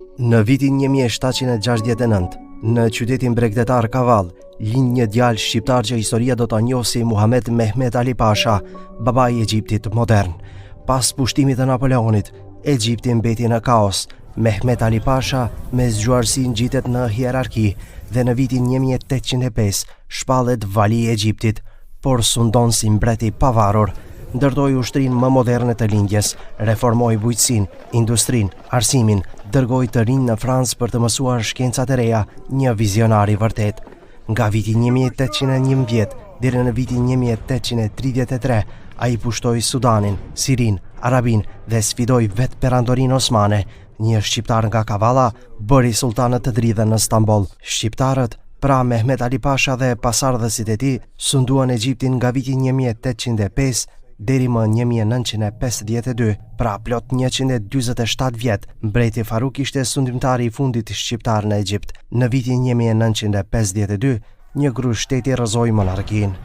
Në vitin 1769, në qytetin bregdetar Kaval, lind një djalë shqiptar që historia do ta njohë si Muhammed Mehmet Ali Pasha, babai i Egjiptit modern. Pas pushtimit të Napoleonit, Egjipti mbeti në kaos. Mehmet Ali Pasha me zgjuarsi ngjitet në hierarki dhe në vitin 1805 shpallet vali i Egjiptit, por sundon si mbreti pavarur. Ndërtoi ushtrinë më moderne të lindjes, reformoi bujqësinë, industrinë, arsimin, dërgoi të rinj në Francë për të mësuar shkencat e reja, një vizionar i vërtet. Nga viti 1811 deri në vitin 1833, ai pushtoi Sudanin, Sirin, Arabin dhe sfidoi vetë perandorinë osmane. Një shqiptar nga Kavala bëri sultanët të dridhen në Stamboll. Shqiptarët, pra Mehmet Ali Pasha dhe pasardhësit e tij, sunduan Egjiptin nga viti 1805 deri më 1952, pra plot 147 vjet. Mbreti Faruk ishte sundimtari i fundit shqiptar në Egjipt. Në vitin 1952, një grup shteti rrëzoi monarkinë.